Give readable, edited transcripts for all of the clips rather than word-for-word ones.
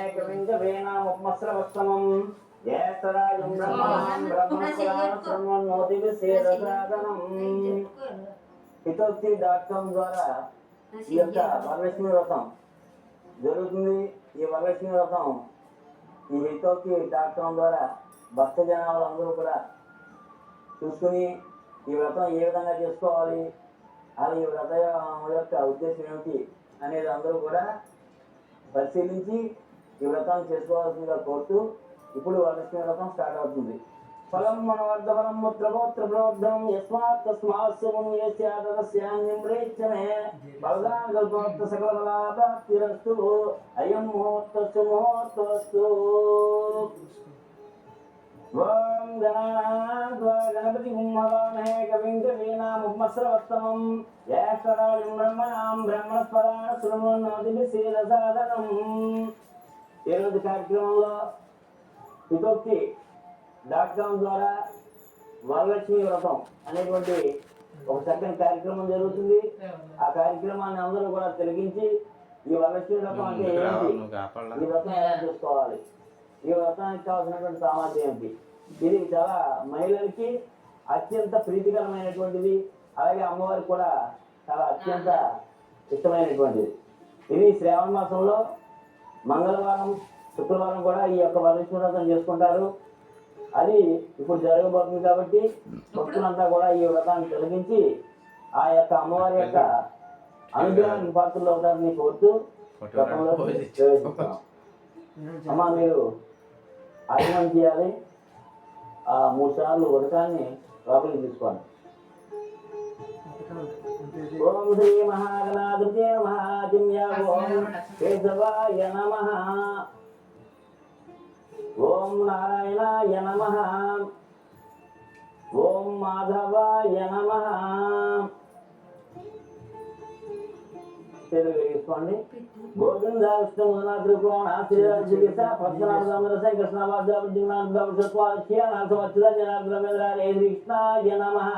అనేకవింగవేనాముపమస్రవస్తమం జ్యేష్ఠరాజం బ్రహ్మణాం బ్రహ్మణస్పదాశ్రమణోదివిశేషసాధనం హితోక్తి.com ద్వారా ఈ యొక్క వరలక్ష్మి వ్రతం జరుగుతుంది. ఈ వరలక్ష్మి వ్రతం ఈ హితోక్తి.com ద్వారా భక్త జనాలందరూ కూడా చూసుకుని ఈ వ్రతం ఏ విధంగా చేసుకోవాలి, అది ఈ వ్రత యొక్క ఉద్దేశం ఏమిటి అనేది అందరూ కూడా పరిశీలించి ఈ వ్రతాన్ని చేసుకోవాల్సిందిగా కోరుతూ ఇప్పుడు వరలక్ష్మి వ్రతం స్టార్ట్ అవుతుంది. ఫలం మనవర్ధఫలం ముత్రగోత్రప్రవర్ధం యస్మాత్ తస్మాత్ మునియస్యాదస్యాన్నిమ్రేచ్చమే బలదానకల్పోక్త సకలబలాప్తిరస్తు అయం ముహూర్తస్సు ముహూర్తస్తు. ఓం గణానాన్త్వా గణపతి హవామహే కవిం కవీనాముపమస్రవస్తమం జ్యేష్ఠరాజం బ్రహ్మణాం బ్రహ్మణస్పదాశ్రమణోదివిశేషసాధనం. ఈరోజు కార్యక్రమంలో హితోక్తి.com ద్వారా వరలక్ష్మి వ్రతం అనేటువంటి ఒక చక్కని కార్యక్రమం జరుగుతుంది. ఆ కార్యక్రమాన్ని అందరూ కూడా తిలకించి ఈ వరలక్ష్మి వ్రతం అంటే ఏంటి, ఈ వ్రతం ఎలా చేసుకోవాలి, ఈ వ్రతానికి కావాల్సినటువంటి సామర్థ్యం ఏంటి, ఇది చాలా మహిళలకి అత్యంత ప్రీతికరమైనటువంటిది, అలాగే అమ్మవారికి కూడా చాలా అత్యంత ఇష్టమైనటువంటిది. ఇది శ్రావణ మాసంలో మంగళవారం శుక్రవారం కూడా ఈ యొక్క వరలక్ష్మి వ్రతం చేసుకుంటారు. అది ఇప్పుడు జరగబోతుంది కాబట్టి భక్తులంతా కూడా ఈ వ్రతాన్ని తొలగించి ఆ యొక్క అమ్మవారి యొక్క అనుగ్రహానికి పాత్రలు అవుతారని కోరుతూ వ్రతంలో ప్రవేశిస్తాం. అమ్మ మీరు ఆగమనం చేయాలి. ఆ 3 సార్లు వ్రతాన్ని లోపలికి తీసుకోండి. ఓం శ్రీ మహాగణాధిపతే మహాజిమ్యా ఓం కేశవాయ నమః. ఓం నారాయణాయ నమః. ఓం మాధవాయ నమః. తెలుగు తీసుకోండి. గోవింద విష్ణు త్రికోణ శ్రీరాజ పద్మనాభ కృష్ణాయ నమః.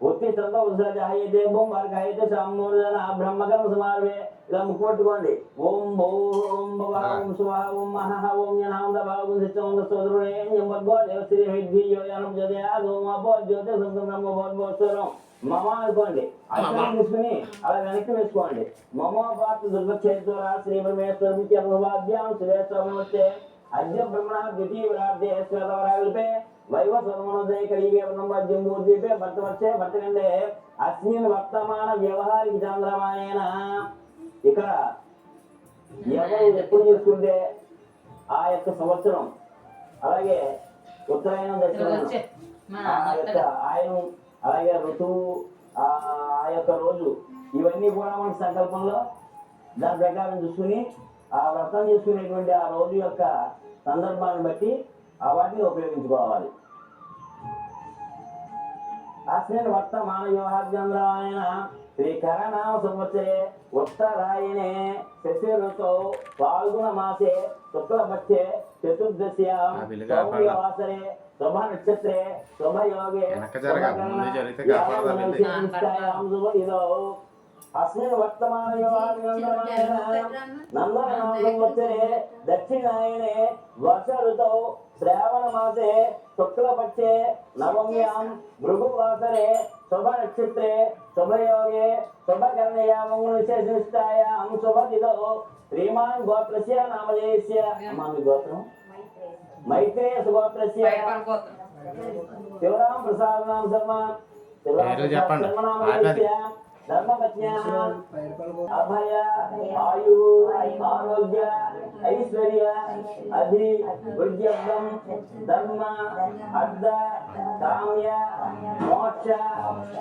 ఉత్తిష్టంతో ఉత్సజాయతే భూం వర్గాయతే సామూర్జన బ్రహ్మకర్మ సమార్వే. ఇలా ముక్కు పట్టుకోండి. ఓం ఓం భవ ఓం స్వహ ఓం మహః ఓం యనాంద భావం సిద్ధం సోదరుణేయం వర్గో దేవశ్రీ విద్ధియో యనం జదయాదో మభో జ్యోతి సంబ్రహ్మ భోద్భోస్వరం మమ అనుకోండి. అర్థం తీసుకుని అలా వెనక్కి వేసుకోండి. మమ పాత్ర దుర్గక్షేత్ర శ్రీ పరమేశ్వరం శ్రేష్ఠే అద్య బ్రహ్మణ ద్వితీయ విరాధే శ్వేతవరాగల్పే వైవస్వరమణోదయ కలిగేపే భర్తవచ్చే భర్తకండే అస్మిన్ వర్తమాన వ్యవహారిక చంద్రమానేన. ఇక్కడ ఎవరు ఎప్పుడు చేసుకుంటే ఆ యొక్క సంవత్సరం, అలాగే ఉత్తరాయణం దక్షిణాయనం, ఆ యొక్క ఆయనం, అలాగే ఋతువు, ఆ యొక్క రోజు, ఇవన్నీ కూడా మన సంకల్పంలో దాని ప్రకారం చూసుకుని ఆ వ్రతం చేసుకునేటువంటి ఆ రోజు యొక్క సందర్భాన్ని బట్టి ఆ వాటిని ఉపయోగించుకోవాలి. అస్మిన్ వర్తమాన వ్యవహార్యంద్రాయణ శ్రీకరనామ సంవత్సరే ఉత్తరాయణే శశి ఋతౌ ఫాల్గుణ మాసే శుక్లపక్షే చతుర్దశ్యాం సౌమ్యవాసరే శుభ నక్షత్రే శుభయోగే అస్మిన్ వర్తమాన సంవత్సరే దక్షిణాయనే వర్ష ఋతౌ శ్రావణ మాసే శుక్లపక్షే నవమ్యాం భృగువాసరే శుభ నక్షత్రే శుభయోగే శుభకర్ణయాం విశేషనిష్టాయాం శుభతిథౌ శ్రీమాన్ గోత్రస్య నామధేయస్య. మీ గోత్రం మైత్రేయ సుగోత్రస్య శివరాం ప్రసాద్ నామ శర్మ శర్మనామధేయస్య ధర్మపత్న్యా అభయ ఆయు ఆరోగ్య ఐశ్వర్య అధి వృద్ధ్యర్థం ధర్మ అర్థ కామ్య మోక్ష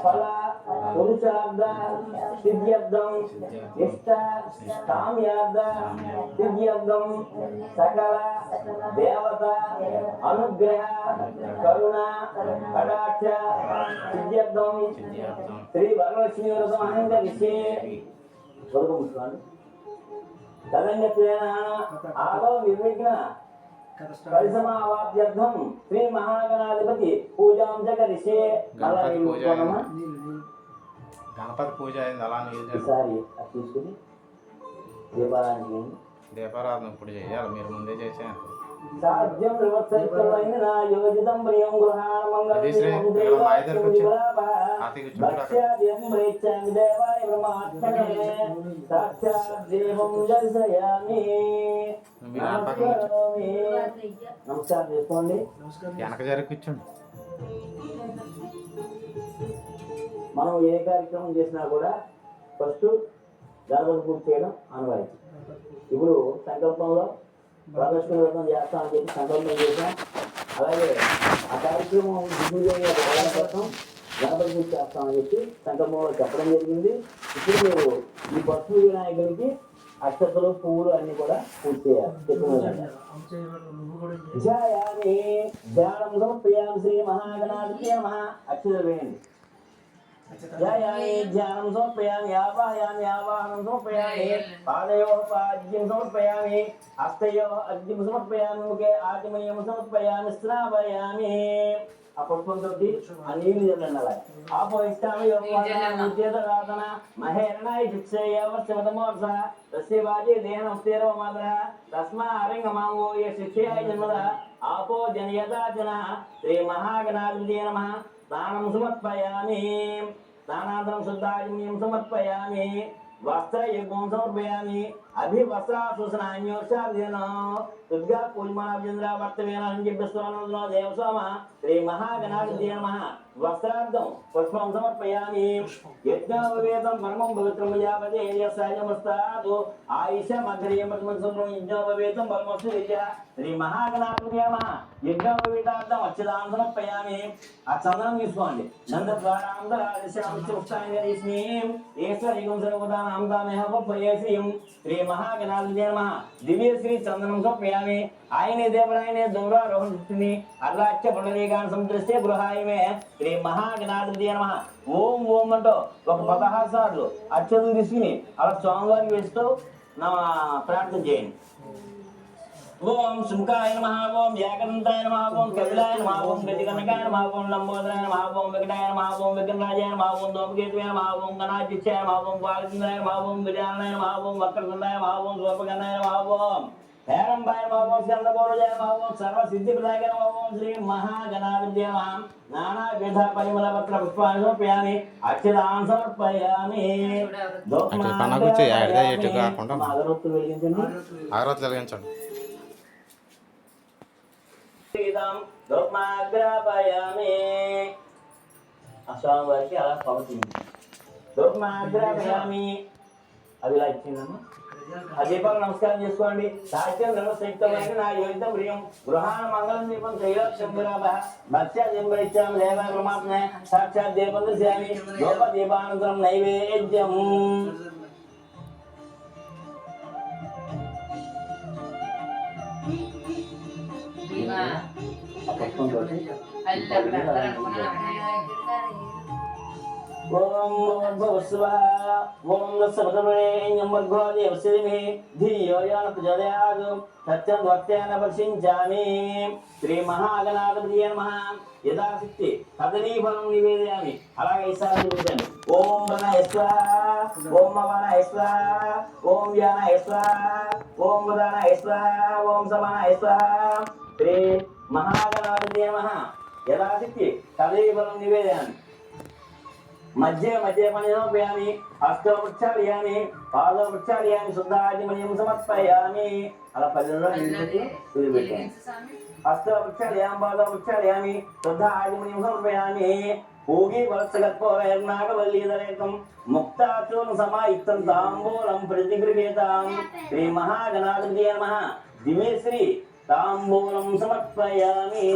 ఫల పురుషార్థ సిద్ధ్యర్థం ఇష్ట కామ్యార్థ సిద్ధ్యర్థం సకల దేవత అనుగ్రహ కరుణ కటాక్ష సిద్ధ్యర్థం శ్రీ వరలక్ష్మి వ్రతం అనంతరిష్యే. ఆదో నిర్విఘ్న పరిసమావాప్త్యర్థం శ్రీ మహాగణాధిపతి పూజాం చ కరిష్యే. గణపతి పూజ అయింది అలా ఈసారి అది తీసుకుని దీపారానికి దీపారాధన ఇప్పుడు చేయాలి, మీరు ముందే చేసాను. సాధ్యం వివత్సైకమైన నా యోజితం ప్రియం గృహాణ అది శ్రీ ఇక్కడ మా ఇద్దరు కూర్చో హాతీ భక్ష్యాద్యం ప్రేచ్ఛామి దేవాయ బ్రహ్మాత్మనే సాక్షాత్ దేవం దర్శయామి. మీరు ఆ పక్కన నమస్కారం నమస్కారం చేసుకోండి. వెనక జరిగి కూర్చోండి. మనం ఏ కార్యక్రమం చేసినా కూడా ఫస్ట్ గణపతి పూజ చేయడం ఆనవాయితీ. ఇప్పుడు సంకల్పంలో ప్రదర్శన వ్రతం చేస్తామని చెప్పి సంకల్పం చేశాం. అలాగే ఆ కార్యక్రమం దిగ్విజయంగా జరగడం కోసం గణపతి పూజ చేస్తామని చెప్పి సంకల్పంలో చెప్పడం జరిగింది. ఇప్పుడు మీరు ఈ పశువు వినాయకుడికి అక్షతలు పువ్వులు అన్ని కూడా పూజ చేయాలి. చెప్పిన ధ్యాయామి ధ్యానం సమర్పయామి శ్రీ మహాగణాధిపతయే నమః. అక్షతలు వేయండి. ధ్యాయామి ధ్యానం సమర్పయామి ఆవాహయామి ఆవాహనం సమర్పయామి పాదయోః పాద్యం సమర్పయామి హస్తయోః అర్ఘ్యం సమర్పయామి ముఖే ఆచమనీయం సమర్పయామి స్నాపయామి. ఆ పుష్పంతో ఆ నీళ్లు చల్లండి. అలా ఆపోయిస్తామి యోగేతరాధన మహేరణాయ శిక్షయ వర్షమతమోర్స తస్య వాజే దేహనం స్థిరవ మాత్ర తస్మా అరంగమాంగో ఏ శిక్షయాయ జన్మద ఆపో జనయతా జన శ్రీ మహాగణాధిపతయే నమః. స్నానం సమర్పయామి స్నానానంతరం శుద్ధాచమనీయం సమర్పయామి వస్త్రయుగ్మం సమర్పయామి అభివస్త్రాశుసనాన్యోషార్జన దుర్గా పూజమానాభ్యంద్ర వర్తవేన చెప్పిస్తున్న దేవస్వామ శ్రీ మహాగణాధిపతయే నమః. వస్త్రార్థం పుష్పం సమర్పయామి. యజ్ఞోపవేతం పరమం పవిత్రం ప్రజాపతే యస్సాయమస్తాదు యజ్ఞోపవేతం పరమస్తు విద్య శ్రీ మహాగణాధిపతయే నమః. యజ్ఞోపవేతార్థం అక్షదానం సమర్పయామి. ఆ చందనం తీసుకోండి. శ్రీ మహాగణాధిపతయే నమః. దివ్య శ్రీ చందనం సమర్పయామి. ఆయనే దేవరాయనే దౌరారోహణి అర్రాచ్య పుండరీకాన్ని సందృష్టే గృహాయమే శ్రీ మహాగణాధిపతయే నమః. ఓం ఓం అంటూ ఒక 16 సార్లు అక్షతలు తీసుకుని అలా స్వామివారికి వేస్తూ ప్రార్థన చేయండి. ఓం సుముఖాయ నమః ఓం ఏకదంతాయ నమః ఓం కపిలాయ నమః ఓం గజకనకాయ నమః ఓం లంబోదరాయ నమః ఓం వెంకటాయ నమః ఓం విఘ్నరాజాయ నమః ఓం ధూమకేతువే నమః ఓం గణాధ్యక్షాయ నమః ఓం బాలచంద్రాయ నమః ఓం గజాననాయ నమః ఓం వక్రతుండాయ నమః ఓం స్వర్పగణాయ నమః ఓం హేరంబాయ నమః ఓం స్కందపౌరజాయ నమః ఓం సర్వసిద్ధిప్రదాయ నమః ఓం శ్రీ మహాగణాధిపతయే నమః. నానావిధ పరిమళపత్ర పుష్పాన్ని సమర్పయామి. అక్షతాన్ సమర్పయామి. అగరొత్తులు వెలిగించండి. అగరొత్తులు వెలిగించండి. స్వామివారికి అలా పడుతుంది. దోమాగ్రాపయామి. అది ఇలా ఇచ్చిందమ్మా. ఆ దీపాలు నమస్కారం చేసుకోండి. సాహిత్యం ధర్మసంయుక్తమైన నా యోగితం ప్రియం గృహాణ మంగళం దీపం శైలాక్షంబరాభ భక్ష్యాదీపం ఇచ్చాము దేవాయ పరమాత్మ సాక్షాత్ దీపం దర్శయామి. లోప దీపానంతరం నైవేద్యం. ఓం భవస్వః ఓం దశపదమేయం వర్గో దేవశ్రీమి ధియో యాన ప్రచోదయాత్ సత్యం భక్త్యాన పరిశించామి. శ్రీ మహాగణాధిపతయే నమః. యథాశక్తి కదలీఫలం నివేదయామి. అలాగే ఈసారి చూడండి. ఓం వనాయ స్వాహ ఓం వనాయ స్వాహ ఓం వ్యానాయ స్వాహ ఓం వదానాయ స్వాహ ఓం సమానాయ స్వాహ. శ్రీ మహాగణాధిపతయే నమః. యథాశక్తి కదలీఫలం నివేదయామి. మధ్య మధ్య సమర్పయామి. హస్తో ప్రక్షాళయామి పాదో ప్రక్షాళయామి శుద్ధాచమనీయం సమర్పయామి. అలా 10 పెట్టాను. హస్తో ప్రక్షాళయామి పాదో ప్రక్షాళయామి శుద్ధాచమనీయం సమర్పయామి. భోగి వత్సగత్పౌరనాగవల్లీధరేకం ముక్తాచూర్ణ సమాయుక్తం తాంబూలం ప్రతిగృహేతాం. శ్రీ మహాగణాధిపతయే నమః. దివ్యశ్రీ తాంబూలం సమర్పయామి.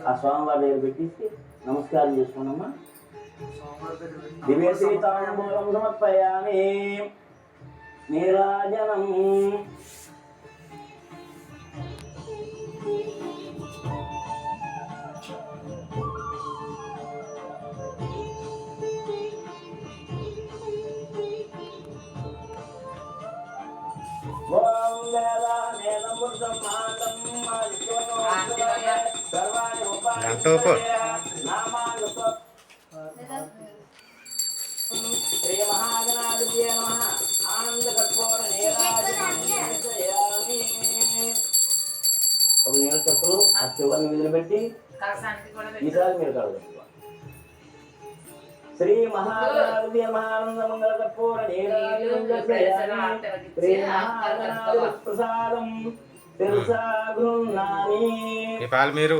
ఆ స్వామివారి దగ్గర పెట్టిస్తే నమస్కారం చేసుకున్నామా. దివ్యశ్రీ తాంబూలం సమర్పయామి. నీరాజనం. ఓం వేదానేన పురుషం మాతం సర్వాణి నామాను శ్రీ మహాగణాధిపతయే నమః. ఎవరిని నిలబెట్టి ఈసారి మీరు కలగచ్చు. శ్రీ మహాగణాధిపతి ఆనంద మంగళ కర్పూర శ్రీ మహాగణాధిపతి ప్రసాదం తెలుసా గృహ్ణామి. ఈ పాలు మీరు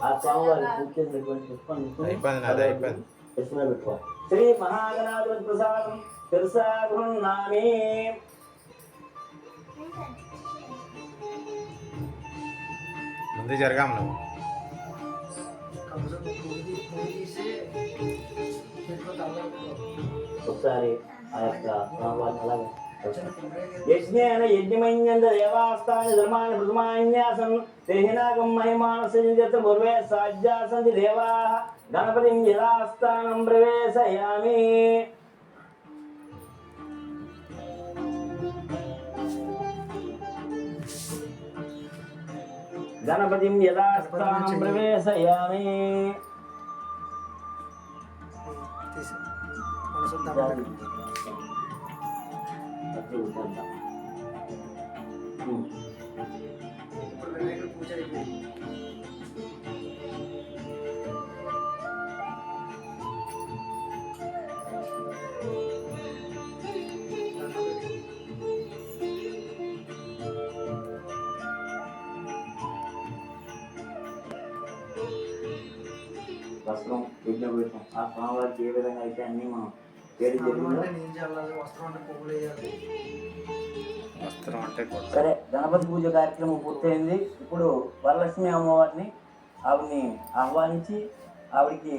ఆ స్వామివారి పూజ చేసినటువంటి పుష్పాన్ని అయిపోయింది, నాది అయిపోయింది. కృష్ణ పెట్టుకోవాలి. శ్రీ మహాగణాధిపతి ప్రసాదం తెలుసా గృహ్ణామి. ముందు జరగాము నువ్వు. ఒకసారి ఆ యొక్క స్వామివారిని అలాగే యజ్ఞేన యజ్ఞమన్యంత దేవాస్తాని ధర్మాన్ని ప్రథమాన్యాసం దేహినాగం మహిమానసంజత పూర్వే సాజ్యాసంతి దేవాః గణపతిం యథాస్థానం ప్రవేశయామి. గణపతిం యథాస్థానం ప్రవేశయామి. వస్త్రం యజ్ఞోపేతం ఆ స్వామివారికి ఏ విధంగా అయితే అన్ని మనం ఏది జరిగిందో వస్త్రం అంటే సరే. గణపతి పూజ కార్యక్రమం పూర్తయింది. ఇప్పుడు వరలక్ష్మి అమ్మవారిని ఆవిడ్ని ఆహ్వానించి ఆవిడికి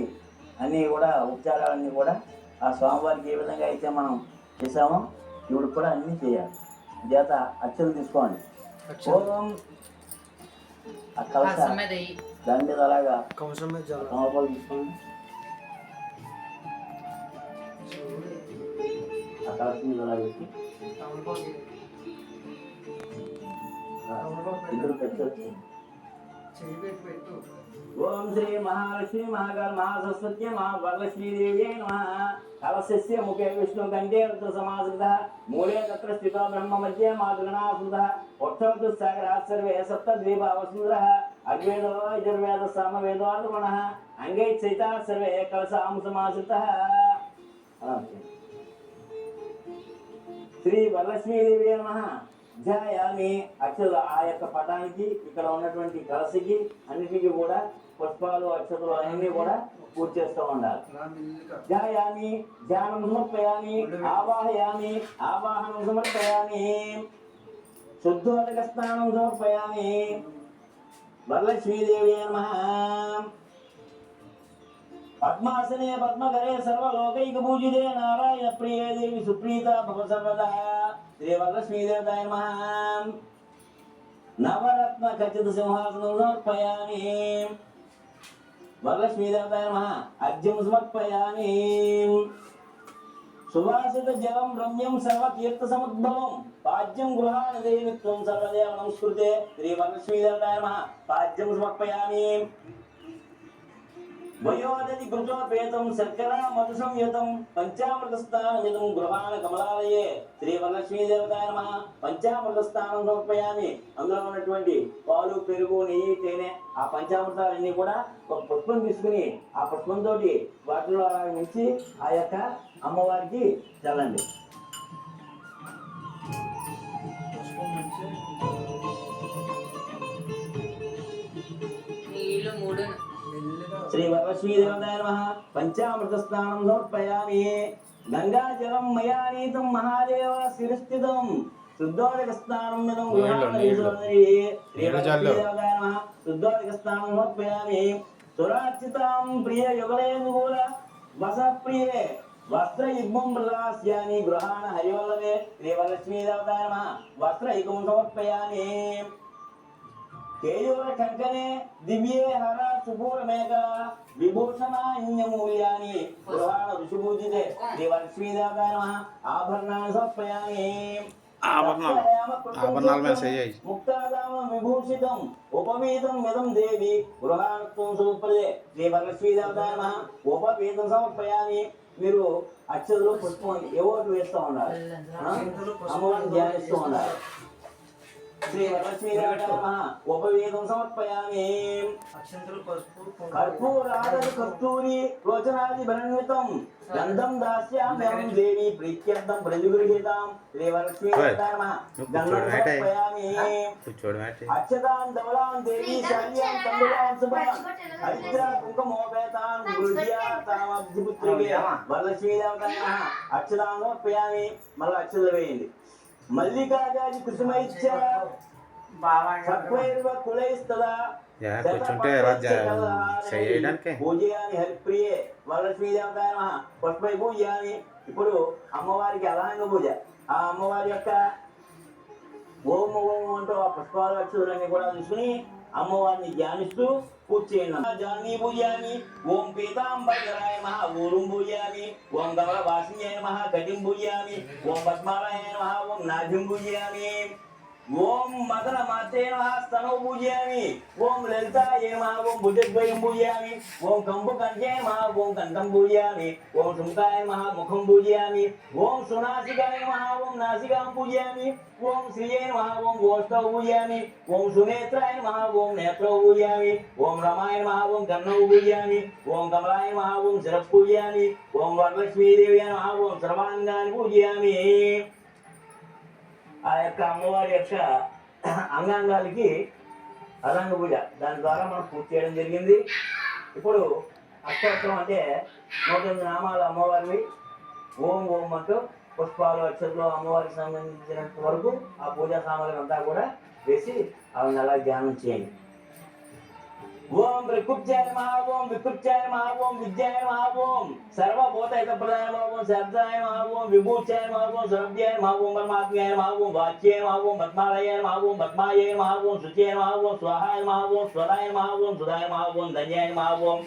అన్నీ కూడా ఉపచారాలన్నీ కూడా ఆ స్వామివారికి ఏ విధంగా అయితే మనం చేసామో ఇవిడికి కూడా అన్నీ చేయాలి. చేత అక్షలు తీసుకోండి. ఓం ఆ కలశ దాని మీద అలాగా కమలపాలు తీసుకోండి. ఆ కలశ మీద అలా పెట్టి ఇద్దరు పెట్టచ్చు. ఓం శ్రీ మహాలక్ష్మి మహాకాళ మహాసరస్వత్య మహావరలక్ష్మీదేవ్యై నమః. కలశస్య ముఖే విష్ణు కంఠే రుద్ర సమాశ్రిత మూలే తత్ర స్థితో బ్రహ్మ మధ్య మాతృగణాశ్రిత ఉత్తమతు సాగరాः సర్వే సప్తద్వీపా వసుంధరः అగ్వేదో యజుర్వేద సామవేదోర్వణః అంగై చైతా సర్వే కలశాం సమాశ్రితః. శ్రీ వరలక్ష్మీదేవి నమః. ధ్యాయామి. అక్షలు ఆ యొక్క పటానికి ఇక్కడ ఉన్నటువంటి కలశకి అన్నిటికీ కూడా పుష్పాలు అక్షతలు అన్నీ కూడా పూజ చేస్తూ ఉండాలి. ధ్యాయామి ధ్యానం సమర్పయామి ఆవాహయామి ఆవాహనం సమర్పయామి శుద్ధోదక స్నానం సమర్పయామి. వరలక్ష్మీదేవి నమః. పద్మాసనే పద్మకరే సర్వలోకైక పూజితే నారాయణ ప్రియే దేవి సుప్రీత భవ సర్వదా. శ్రీ వరలక్ష్మీదేవతాయ నమః. నవరత్న ఖచ్చిత సింహాసనం సమర్పయామి. వరలక్ష్మీదేవతాయ నమః. అర్ఘ్యం సమర్పయామి. సువాసిత జలం రమ్యం సర్వతీర్థ సముద్భవం పాద్యం గృహాణ దేవిత్వం సర్వదేవ నమస్కృతే. శ్రీ వరలక్ష్మీదేవతాయ నమః. పాద్యం సమర్పయామి. వయోదతి కృతోపేతం శర్కరా మధు సంయుతం పంచామృత స్థానమిదం గృహాణ కమలాలయే. శ్రీ వరలక్ష్మీదేవతాయ నమః. పంచామృత స్థానం సమర్పయామి. అందులో ఉన్నటువంటి పాలు పెరుగు నెయ్యి తేనె ఆ పంచామృతాలన్నీ కూడా ఒక పుష్పం తీసుకుని ఆ పుష్పంతో వాటిలో అలా నుంచి ఆ యొక్క అమ్మవారికి చల్లండి. శ్రీ వరలక్ష్మీదేవతాయ నమః. పంచామృత స్నానం సమర్పయామి. గంగాజలం మయా నీతం మహాదేవ శిరస్థితం శుద్ధోదక స్నానం మిదం గృహాణి. శ్రీ వరలక్ష్మీదేవతాయ నమః. శుద్ధోదక స్నానం సమర్పయామి. సురార్చితాం ప్రియ యుగలేందుకూల వస ప్రియే వస్త్రయుగ్మం ప్రదాస్యామి గృహాణ హరివల్లభే. శ్రీ వరలక్ష్మీదేవతాయ నమః. వస్త్రయుగం సమర్పయామి. కేయూర కంకణే దివ్యే హర సుపూర మేఘ విభూషణాన్యమూల్యాని గృహాణ ఋషిపూజితే. శ్రీ వరలక్ష్మీదేవతాయ నమః. ఆభరణాన్ని సమర్పయామి. ఆభరణాల మీద చెయ్యి. ముక్తాదామ విభూషితం ఉపవీతం మిదం దేవి గృహాత్వం సుప్రదే శ్రీ వరలక్ష్మీ దేవతాయ నమః ఉపవీతం సమర్పయామి. మీరు అక్షతలు పుష్పం ఏవో ఒకటి వేస్తూ ఉండాలి. అమ్మవారిని ధ్యానిస్తూ ఉండాలి. శ్రీ వరలక్ష్మీ దేవతాయ నమః ఉపవీతం సమర్పయామి. కర్పూరాదతి కస్తూరి రోచనాది బలన్వితం గంధం దాస్యామ్యహం దేవి ప్రీత్యర్థం ప్రతిగృహీతాం. శ్రీ వరలక్ష్మీ దేవతాయ నమః గంధం సమర్పయామి. అక్షతాన్ ధవళాన్ దేవి శాల్యాన్ తంబులాన్ శుభాన్ హరిద్ర కుంకుమోపేతాన్ గురుజ్యాతామబ్ధిపుత్రికే వరలక్ష్మీ దేవతాయ నమః అక్షతాన్ సమర్పయామి. మళ్ళీ అక్షతలు వేయండి. మల్లికాజాది కుసుమైశ్చ సత్వైర్వ కులైస్తదా కూర్చుంటే చేయడానికి పూజయామి హరిప్రియే వరలక్ష్మీ దేవతాయ నమః పుష్పై పూజయామి. ఇప్పుడు అమ్మవారికి అలహంగ పూజ. ఆ అమ్మవారి యొక్క ఓం ఓం అంటూ ఆ పుష్పాల అక్షరాన్ని కూడా తీసుకుని అమ్మవారిని ధ్యానిస్తూ పూజ చేయండి. జాన్ని పూజయామి. ఓం పీతాంబరాయ నమః ఊరుం పూజయామి. ఓం గమల వాసిన్యాయ నమః కటిం పూజయామి. ఓం పద్మాలయ నమః ఓం నాభిం పూజయామి. ఓం మదన మాతే నమః స్తనౌ పూజయామి. ఓం లలితాయ నమః ఓం భుజద్వయం పూజయామి. ఓం కంబు కంఠే నమః ఓం కంఠం పూజయామి. ఓం శుంకాయ నమః ముఖం పూజయామి. ఓం సునాసికాయ నమః ఓం నాసికాం పూజయామి. ఓం శ్రీయే నమః ఓం గోష్ఠౌ పూజయామి. ఓం సునేత్రాయ నమః ఓం నేత్రౌ పూజయామి. ఓం రమాయ నమః ఓం కర్ణౌ పూజయామి. ఓం కమలాయ నమః ఓం శిరః పూజయామి. ఓం వరలక్ష్మీదేవి నమః ఓం సర్వాంగాన్ని పూజయామి. ఆ యొక్క అమ్మవారి యొక్క అంగాంగాలకి అలంగ పూజ దాని ద్వారా మనం పూర్తి చేయడం జరిగింది. ఇప్పుడు అష్టోత్తరం అంటే 108 నామాలు అమ్మవారివి. ఓం ఓం అంటూ పుష్పాలు అక్షతలు అమ్మవారికి సంబంధించినంత వరకు ఆ పూజా సామాగ్రి అంతా కూడా వేసి ఆవిడని అలా ధ్యానం చేయండి. ఓం ప్రకృత్యాయ నమః ఓం వికృత్యాయ నమః ఓం విద్యాయ నమః ఓం సర్వభూతైక ప్రదాయ నమః ఓం శబ్దాయ నమః ఓం విభూత్యాయ నమః ఓం సర్వ్యాయ నమః ఓం పరమాత్మ్యాయ నమః ఓం వాచ్యాయ నమః ఓం పద్మాలయాయ నమః ఓం పద్మాయే నమః ఓం శుచ్యాయ నమః ఓం స్వాహాయ నమః ఓం స్వరాయ నమః ఓం సుధాయ నమః ఓం ధన్యాయ నమః ఓం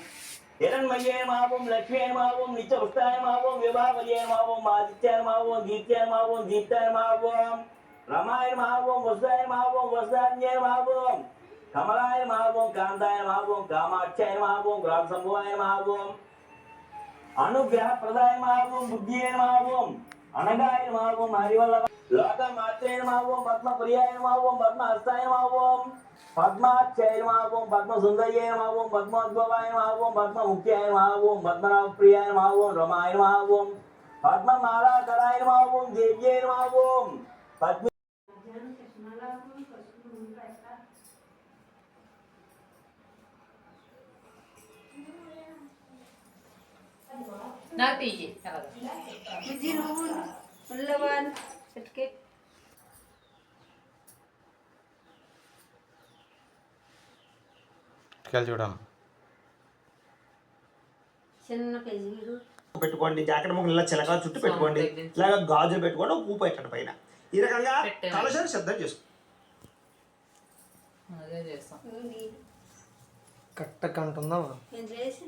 హిరణ్మయే నమః ఓం లక్ష్మీయ నమః ఓం నిత్యపుష్టాయ నమః ఓం విభావయే నమః ఓం ఆదిత్యాయ నమః ఓం దీప్త్యాయ నమః ఓం దీప్తాయ నమః ఓం రమాయ నమః ఓం వసుదాయ నమః ఓం వసుధాన్యాయ నమః ఓం కమలాయ నమః ఓం కాంతాయ నమః ఓం కామాక్షాయ నమః ఓం గ్రామ సంభవాయ నమః ఓం అనుగ్రహ ప్రదాయ నమః ఓం బుద్ధియే నమః ఓం అనగాయ నమః ఓం హరివల్లభ లోకమాత్రే నమః ఓం పద్మప్రియాయ నమః ఓం పద్మహస్తాయ నమః ఓం పద్మాక్షాయ నమః ఓం పద్మసుందర్యే నమః ఓం పద్మోద్భవాయ నమః ఓం పద్మముఖ్యాయ నమః ఓం పద్మనాభప్రియాయ నమః ఓం రమాయ నమః ఓం పద్మమాలాకరాయ నమః ఓం దేవ్యే నమః ఓం పద్మ ना तीजे मुझे मुल्लवान सटके చూడమ్మా. చిన్న కేజీలు పెట్టుకోండి. జాకెట్ ముక్కలు ఇలా చిలక చుట్టూ పెట్టుకోండి. ఇలాగ గాజులు పెట్టుకోండి. ఒక పువ్వు పెట్టండి పైన. ఈ రకంగా కలశాన్ని సిద్ధం చేసుకో. అదే చేస్తాం. కట్ట కంటుందా నేను చేసి